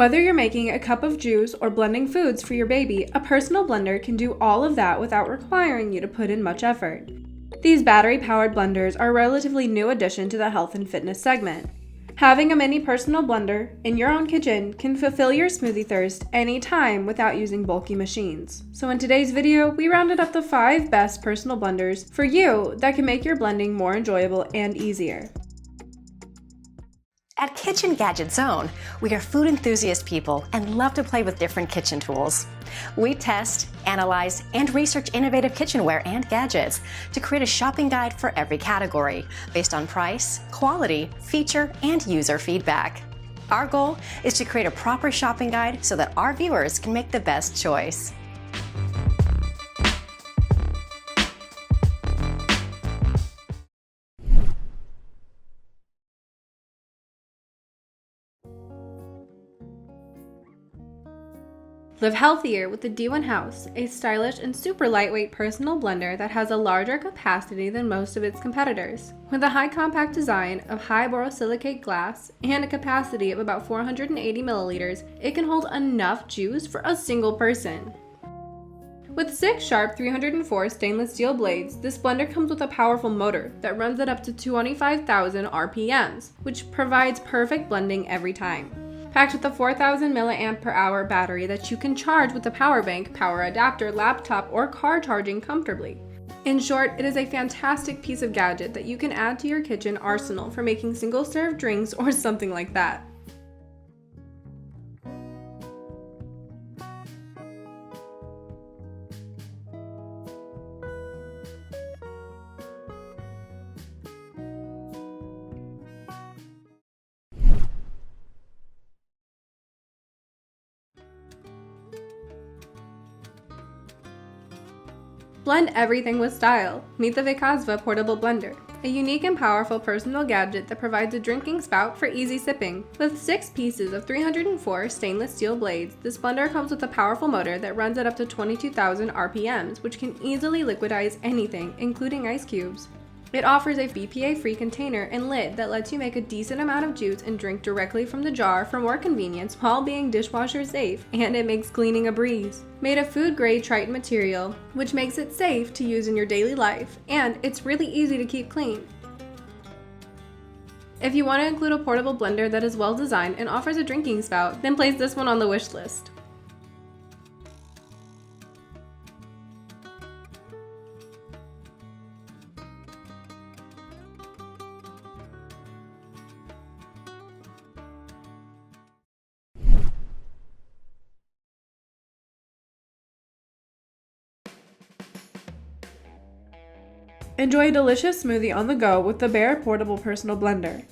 Whether you're making a cup of juice or blending foods for your baby, a personal blender can do all of that without requiring you to put in much effort. These battery-powered blenders are a relatively new addition to the health and fitness segment. Having a mini personal blender in your own kitchen can fulfill your smoothie thirst anytime without using bulky machines. So in today's video, we rounded up the 5 best personal blenders for you that can make your blending more enjoyable and easier. At Kitchen Gadget Zone, we are food enthusiast people and love to play with different kitchen tools. We test, analyze, and research innovative kitchenware and gadgets to create a shopping guide for every category based on price, quality, feature, and user feedback. Our goal is to create a proper shopping guide so that our viewers can make the best choice. Live healthier with the Diwenhouse, a stylish and super lightweight personal blender that has a larger capacity than most of its competitors. With a high compact design of high borosilicate glass and a capacity of about 480 milliliters, it can hold enough juice for a single person. With 6 sharp 304 stainless steel blades, this blender comes with a powerful motor that runs at up to 25,000 RPMs, which provides perfect blending every time. Packed with a 4,000 mAh battery that you can charge with a power bank, power adapter, laptop, or car charging comfortably. In short, it is a fantastic piece of gadget that you can add to your kitchen arsenal for making single-serve drinks or something like that. Blend everything with style. Meet the Vaeqozva Portable Blender, a unique and powerful personal gadget that provides a drinking spout for easy sipping. With 6 pieces of 304 stainless steel blades, this blender comes with a powerful motor that runs at up to 22,000 RPMs, which can easily liquidize anything, including ice cubes. It offers a BPA-free container and lid that lets you make a decent amount of juice and drink directly from the jar for more convenience while being dishwasher safe, and it makes cleaning a breeze. Made of food-grade Triton material, which makes it safe to use in your daily life, and it's really easy to keep clean. If you want to include a portable blender that is well designed and offers a drinking spout, then place this one on the wish list. Enjoy a delicious smoothie on the go with the Bare Portable Personal Blender.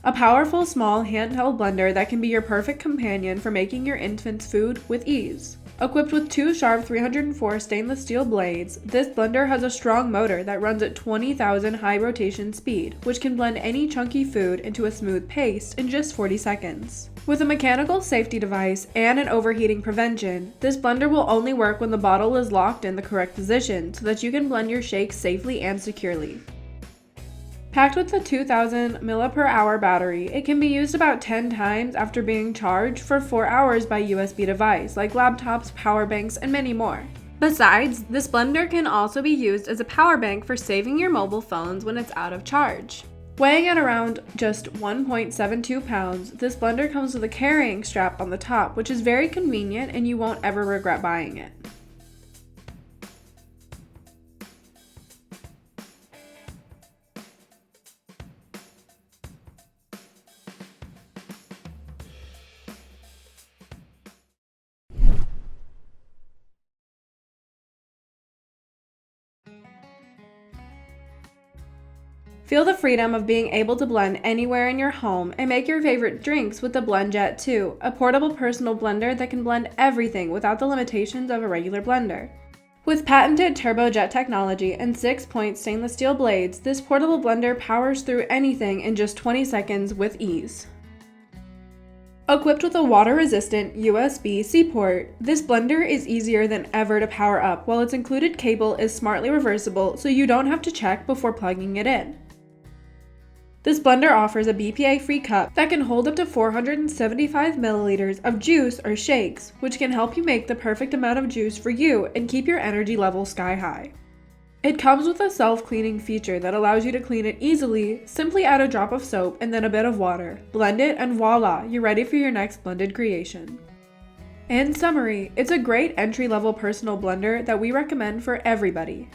A powerful, small, handheld blender that can be your perfect companion for making your infant's food with ease. Equipped with 2 sharp 304 stainless steel blades, this blender has a strong motor that runs at 20,000 high rotation speed, which can blend any chunky food into a smooth paste in just 40 seconds. With a mechanical safety device and an overheating prevention, this blender will only work when the bottle is locked in the correct position so that you can blend your shakes safely and securely. Packed with a 2,000 mAh battery, it can be used about 10 times after being charged for 4 hours by USB device like laptops, power banks, and many more. Besides, this blender can also be used as a power bank for saving your mobile phones when it's out of charge. Weighing at around just 1.72 pounds, this blender comes with a carrying strap on the top, which is very convenient and you won't ever regret buying it. Feel the freedom of being able to blend anywhere in your home and make your favorite drinks with the BLENDJET 2, a portable personal blender that can blend everything without the limitations of a regular blender. With patented turbojet technology and 6-point stainless steel blades, this portable blender powers through anything in just 20 seconds with ease. Equipped with a water-resistant USB-C port, this blender is easier than ever to power up, while its included cable is smartly reversible so you don't have to check before plugging it in. This blender offers a BPA-free cup that can hold up to 475 milliliters of juice or shakes, which can help you make the perfect amount of juice for you and keep your energy level sky high. It comes with a self-cleaning feature that allows you to clean it easily. Simply add a drop of soap and then a bit of water, blend it, and voila, you're ready for your next blended creation. In summary, it's a great entry-level personal blender that we recommend for everybody.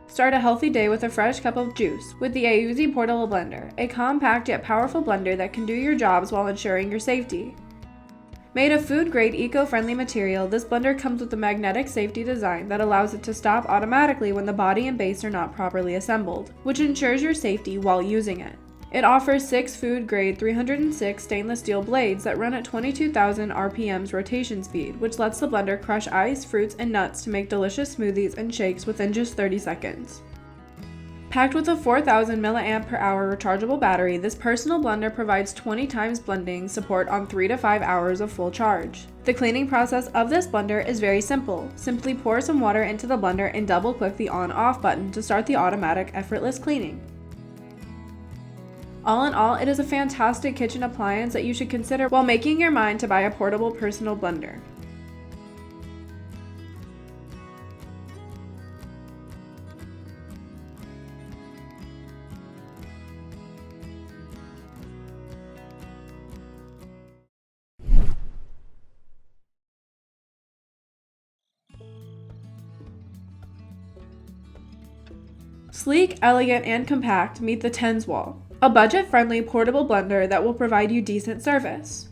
Start a healthy day with a fresh cup of juice with the Aoozi Portable Blender, a compact yet powerful blender that can do your jobs while ensuring your safety. Made of food-grade eco-friendly material, this blender comes with a magnetic safety design that allows it to stop automatically when the body and base are not properly assembled, which ensures your safety while using it. It offers 6 food-grade 306 stainless steel blades that run at 22,000 RPMs rotation speed, which lets the blender crush ice, fruits, and nuts to make delicious smoothies and shakes within just 30 seconds. Packed with a 4,000 mAh rechargeable battery, this personal blender provides 20 times blending support on 3 to 5 hours of full charge. The cleaning process of this blender is very simple. Simply pour some water into the blender and double-click the on-off button to start the automatic, effortless cleaning. All in all, it is a fantastic kitchen appliance that you should consider while making your mind to buy a portable personal blender. Sleek, elegant, and compact meet the Tenswall, a budget-friendly portable blender that will provide you decent service.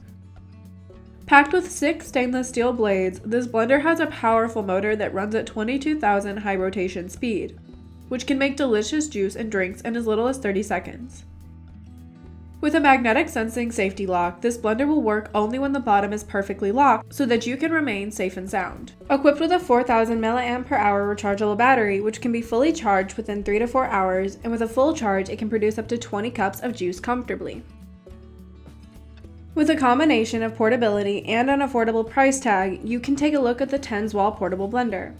Packed with 6 stainless steel blades, this blender has a powerful motor that runs at 22,000 high rotation speed, which can make delicious juice and drinks in as little as 30 seconds. With a magnetic sensing safety lock, this blender will work only when the bottom is perfectly locked so that you can remain safe and sound. Equipped with a 4,000 mAh rechargeable battery, which can be fully charged within 3 to 4 hours, and with a full charge, it can produce up to 20 cups of juice comfortably. With a combination of portability and an affordable price tag, you can take a look at the Tenswall Portable Blender.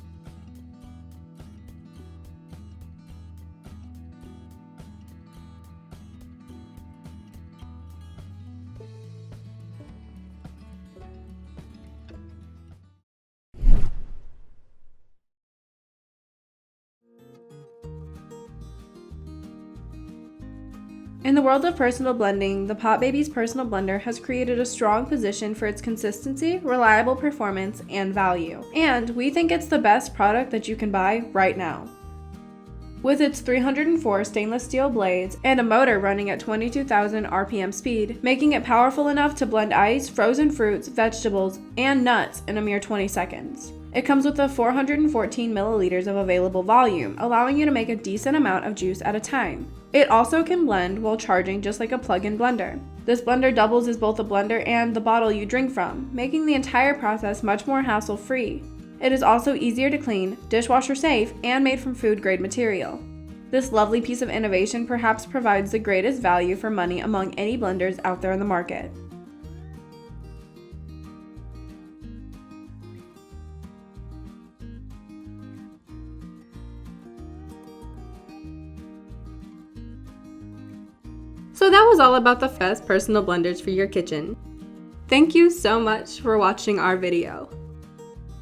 In the world of personal blending, the PopBabies Personal Blender has created a strong position for its consistency, reliable performance, and value. And we think it's the best product that you can buy right now. With its 304 stainless steel blades and a motor running at 22,000 RPM speed, making it powerful enough to blend ice, frozen fruits, vegetables, and nuts in a mere 20 seconds. It comes with a 414 milliliters of available volume, allowing you to make a decent amount of juice at a time. It also can blend while charging just like a plug-in blender. This blender doubles as both a blender and the bottle you drink from, making the entire process much more hassle-free. It is also easier to clean, dishwasher safe, and made from food-grade material. This lovely piece of innovation perhaps provides the greatest value for money among any blenders out there in the market. So that was all about the best personal blenders for your kitchen. Thank you so much for watching our video.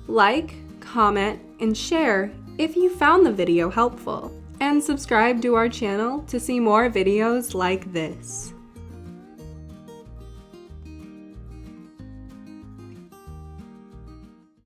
Like, comment, and share if you found the video helpful. And subscribe to our channel to see more videos like this.